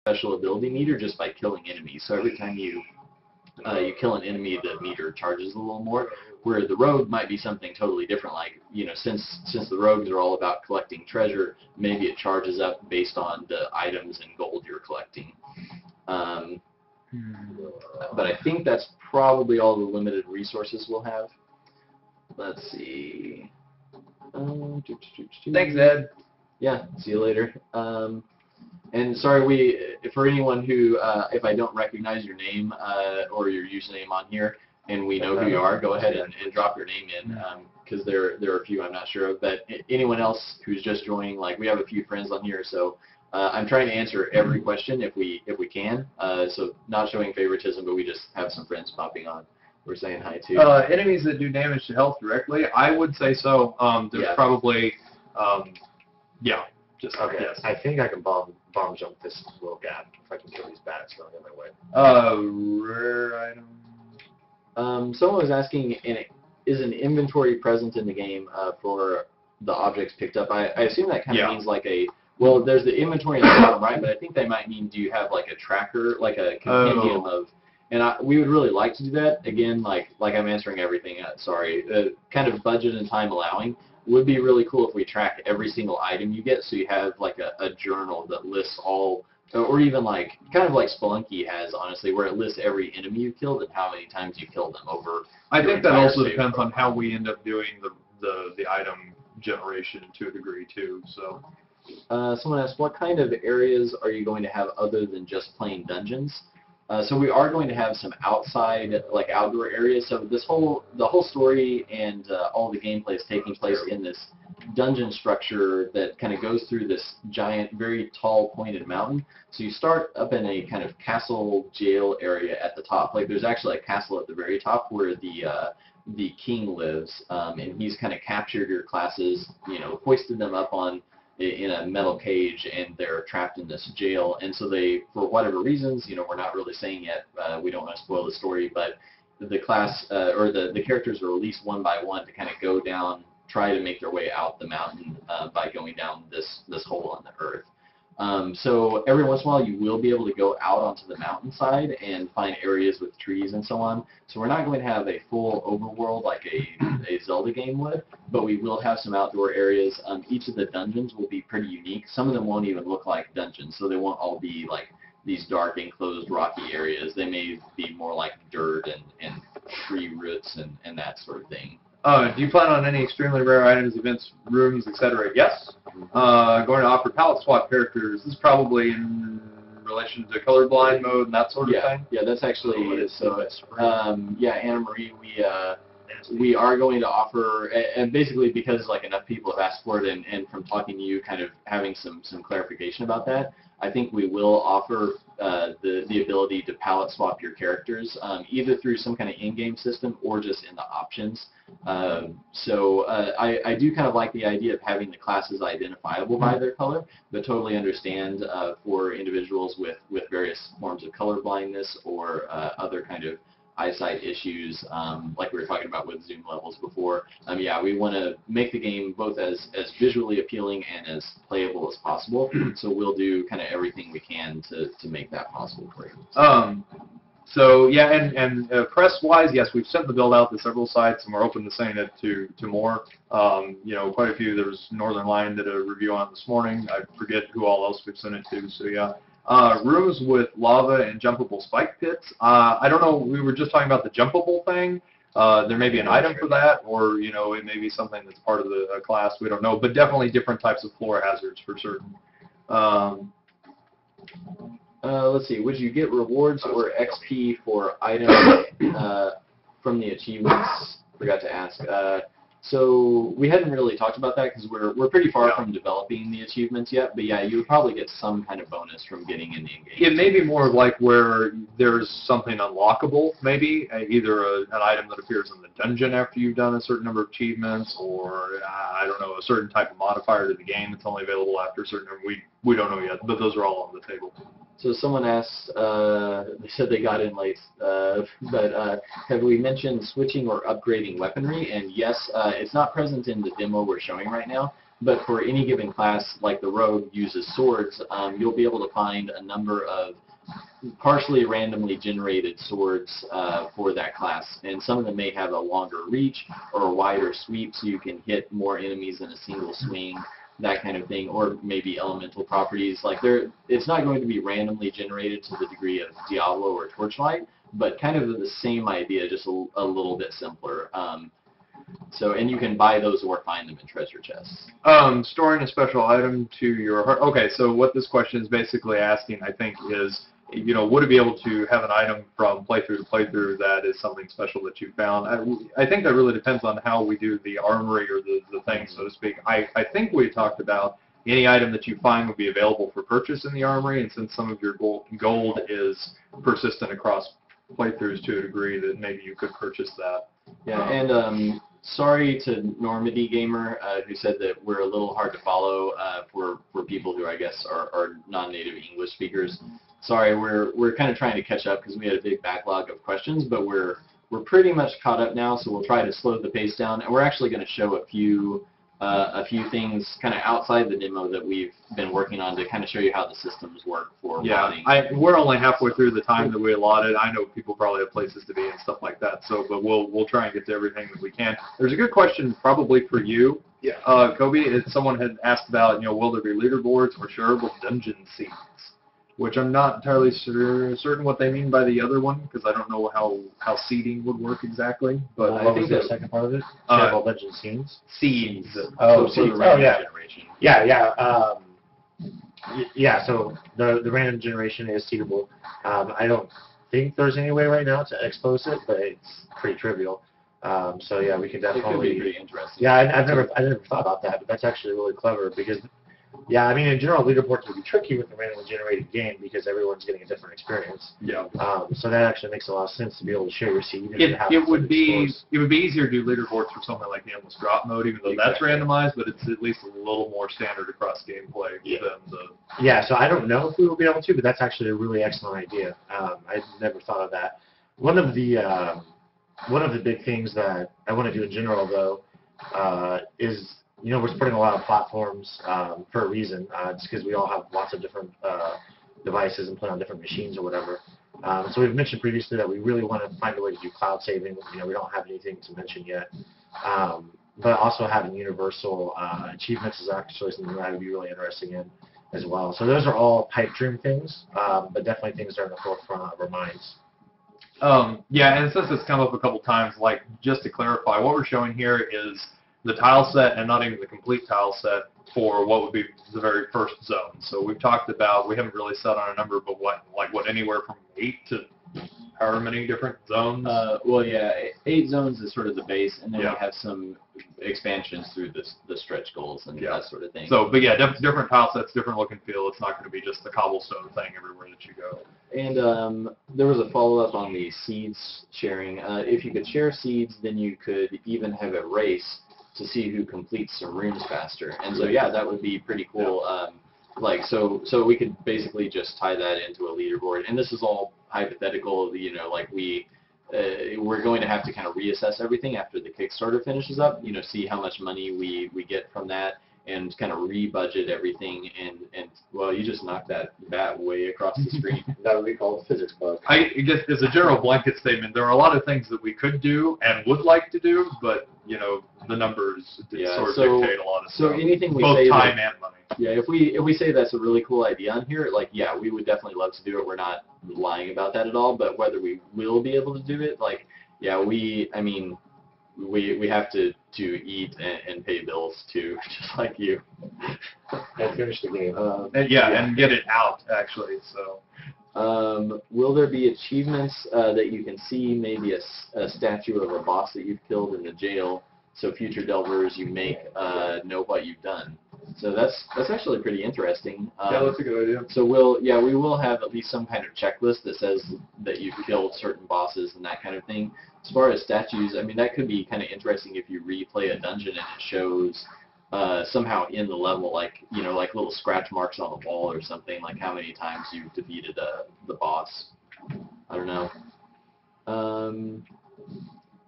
special ability meter just by killing enemies. So every time you kill an enemy, the meter charges a little more. Where the rogue might be something totally different. Like, since the rogues are all about collecting treasure, maybe it charges up based on the items and gold you're collecting. But I think that's probably all the limited resources we'll have. Let's see. Thanks, Ed. Yeah, see you later. And sorry, for anyone who, if I don't recognize your name or your username on here, and we know who you are, go ahead and drop your name in, because there are a few I'm not sure of. But anyone else who's just joining, like, we have a few friends on here, so I'm trying to answer every question if we can. So not showing favoritism, but we just have some friends popping on. We're saying hi too. Enemies that do damage to health directly, I would say so. There's probably, yeah. Just okay. Yes. I think I can bomb jump this little gap if I can kill these bats going in my way. Rare item. Someone was asking, is an inventory present in the game for the objects picked up? I assume that kind of means like well, there's the inventory in the bottom right, but I think they might mean, do you have like a tracker, like a compendium of, and we would really like to do that. Again, like I'm answering everything, sorry, kind of budget and time allowing. Would be really cool if we track every single item you get, so you have like a journal that lists all, or even like kind of like Spelunky has, honestly, where it lists every enemy you killed and how many times you killed them over. I think that also depends on how we end up doing the item generation to a degree too. So, someone asked, what kind of areas are you going to have other than just plain dungeons? So we are going to have some outside, like outdoor areas. So the whole story and all the gameplay is taking place in this dungeon structure that kind of goes through this giant, very tall, pointed mountain. So you start up in a kind of castle jail area at the top. Like there's actually a castle at the very top where the king lives, and he's kind of captured your classes, hoisted them up in a metal cage, and they're trapped in this jail. And so they, for whatever reasons, we're not really saying yet, we don't want to spoil the story, but the class, or the characters are released one by one to kind of go down, try to make their way out the mountain by going down this hole in the earth. So every once in a while you will be able to go out onto the mountainside and find areas with trees and so on. So we're not going to have a full overworld like a Zelda game would, but we will have some outdoor areas. Each of the dungeons will be pretty unique. Some of them won't even look like dungeons, so they won't all be like these dark enclosed rocky areas. They may be more like dirt and tree roots and that sort of thing. Do you plan on any extremely rare items, events, rooms, etc.? Yes. Going to offer palette swap characters. This is probably in relation to colorblind mode and that sort of thing? Yeah, that's actually, yeah, Anna Marie, we are going to offer, and basically because like enough people have asked for it, and from talking to you, kind of having some clarification about that, I think we will offer the ability to palette swap your characters, either through some kind of in-game system or just in the options. So I do kind of like the idea of having the classes identifiable by their color, but totally understand for individuals with various forms of color blindness or other kind of eyesight issues, like we were talking about with zoom levels before. Yeah, we want to make the game both as visually appealing and as playable as possible. So we'll do kind of everything we can to make that possible for you. So yeah, and press-wise, yes, we've sent the build out to several sites, and we're open to sending it to more. Quite a few. There was Northern Lion did a review on it this morning. I forget who all else we've sent it to. So yeah. Rooms with lava and jumpable spike pits. I don't know, we were just talking about the jumpable thing. There may be an item for that, or, it may be something that's part of the class. We don't know, but definitely different types of floor hazards for certain. Let's see, would you get rewards or XP for items from the achievements? Forgot to ask. So we hadn't really talked about that because we're pretty far from developing the achievements yet, but yeah, you would probably get some kind of bonus from getting in the in-game. It may be more like where there's something unlockable, maybe, either an item that appears in the dungeon after you've done a certain number of achievements, or, I don't know, a certain type of modifier to the game that's only available after a certain number. We don't know yet, but those are all on the table. So someone asked, they said they got in late, but have we mentioned switching or upgrading weaponry? And yes, it's not present in the demo we're showing right now, But for any given class, like the rogue uses swords, you'll be able to find a number of partially randomly generated swords for that class, and some of them may have a longer reach or a wider sweep, so you can hit more enemies in a single swing, that kind of thing, or maybe elemental properties. Like it's not going to be randomly generated to the degree of Diablo or Torchlight, but kind of the same idea, just a little bit simpler. And you can buy those or find them in treasure chests. Storing a special item to your heart. Okay, so what this question is basically asking, I think, is, would it be able to have an item from playthrough to playthrough that is something special that you found? I think that really depends on how we do the armory or the thing, so to speak. I think we talked about any item that you find would be available for purchase in the armory, and since some of your gold is persistent across playthroughs to a degree, that maybe you could purchase that. Yeah, and sorry to Normandy Gamer, who said that we're a little hard to follow for people who I guess are non-native English speakers. Sorry, we're kind of trying to catch up because we had a big backlog of questions, but we're pretty much caught up now, so we'll try to slow the pace down, and we're actually going to show a few things kind of outside the demo that we've been working on to kind of show you how the systems work for modding. We're only halfway through the time that we allotted. I know people probably have places to be and stuff like that, but we'll try and get to everything that we can. There's a good question probably for you, Kobe. Someone had asked about, will there be leaderboards or shareable dungeon seeds? Which I'm not entirely certain what they mean by the other one, because I don't know how seeding would work exactly. But I think the second part of it, shareable dungeon scenes. Seeds. Seeds. Generation. Yeah. So the random generation is seedable. I don't think there's any way right now to expose it, but it's pretty trivial. So yeah, we can definitely. It could be pretty interesting. Yeah, I never thought about that, but that's actually really clever because. Yeah, I mean, in general, leaderboards would be tricky with the randomly generated game because everyone's getting a different experience. Yeah. So that actually makes a lot of sense to be able to share your seed. It would be easier to do leaderboards for something like the Endless Drop mode, even though that's randomized, but it's at least a little more standard across gameplay than the. Yeah, so I don't know if we will be able to, but that's actually a really excellent idea. I never thought of that. One of the big things that I want to do in general, though, is. We're supporting a lot of platforms for a reason. It's because we all have lots of different devices and play on different machines or whatever. So we've mentioned previously that we really want to find a way to do cloud saving. We don't have anything to mention yet. But also having universal achievements is actually something that I would be really interested in as well. So those are all pipe dream things, but definitely things that are in the forefront of our minds. Yeah, and since it's come up a couple times, like just to clarify, what we're showing here is the tile set and not even the complete tile set for what would be the very first zone. So we've talked about, we haven't really set on a number, but what anywhere from 8 to however many different zones? 8 zones is sort of the base, and then we have some expansions through the stretch goals and that sort of thing. So, but yeah, different tile sets, different look and feel. It's not going to be just the cobblestone thing everywhere that you go. And there was a follow-up on the seeds sharing. If you could share seeds, then you could even have a race to see who completes some rooms faster. And so, yeah, that would be pretty cool. So we could basically just tie that into a leaderboard. And this is all hypothetical, we're going to have to kind of reassess everything after the Kickstarter finishes up, see how much money we get from that and kind of re-budget everything. And well, you just knocked that bat way across the screen. That would be called a physics bug. I guess as a general blanket statement, there are a lot of things that we could do and would like to do, but, the numbers dictate a lot of stuff. So anything we both say time and money. Yeah, if we say that's a really cool idea on here, we would definitely love to do it. We're not lying about that at all, but whether we will be able to do it, we have to eat and pay bills too, just like you. And finish the game. And get it out, actually, so. Will there be achievements that you can see, maybe a statue of a boss that you've killed in the jail, so future delvers you make know what you've done? So that's actually pretty interesting. That's a good idea. So we will have at least some kind of checklist that says that you've killed certain bosses and that kind of thing. As far as statues, that could be kind of interesting if you replay a dungeon and it shows somehow in the level, like little scratch marks on the wall or something, like how many times you've defeated the boss. I don't know.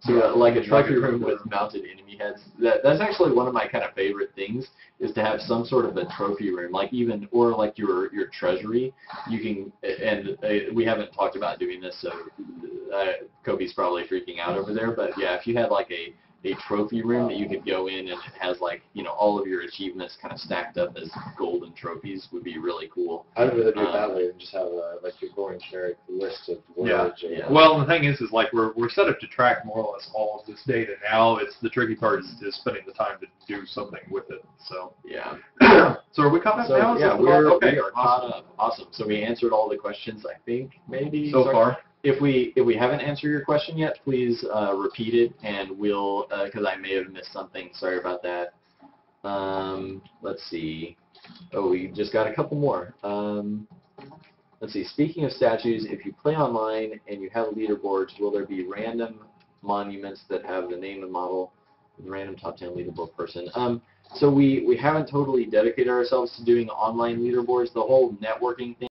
So like a Like trophy a room trophy with mounted enemy heads. That's actually one of my kind of favorite things, is to have some sort of a trophy room, like even, or like your treasury. You can, and we haven't talked about doing this, so Kobe's probably freaking out over there. But yeah, if you had like a trophy room that you could go in and it has like, you know, all of your achievements kind of stacked up as golden trophies, would be really cool. I'd rather do it that way than just have like a boring generic list of words. Yeah. Well, the thing is like we're set up to track more or less all of this data now. It's the tricky part is spending the time to do something with it. So Yeah. So are we caught up So now? yeah, We are caught awesome. up. Awesome. So we answered all the questions, I think, maybe. So Sorry. far. If we haven't answered your question yet, please repeat it, and we'll, because I may have missed something. Sorry about that. Let's see. Oh, we just got a couple more. Let's see. Speaking of statues, if you play online and you have leaderboards, will there be random monuments that have the name and model of the random top 10 leaderboard person? So we haven't totally dedicated ourselves to doing online leaderboards. The whole networking thing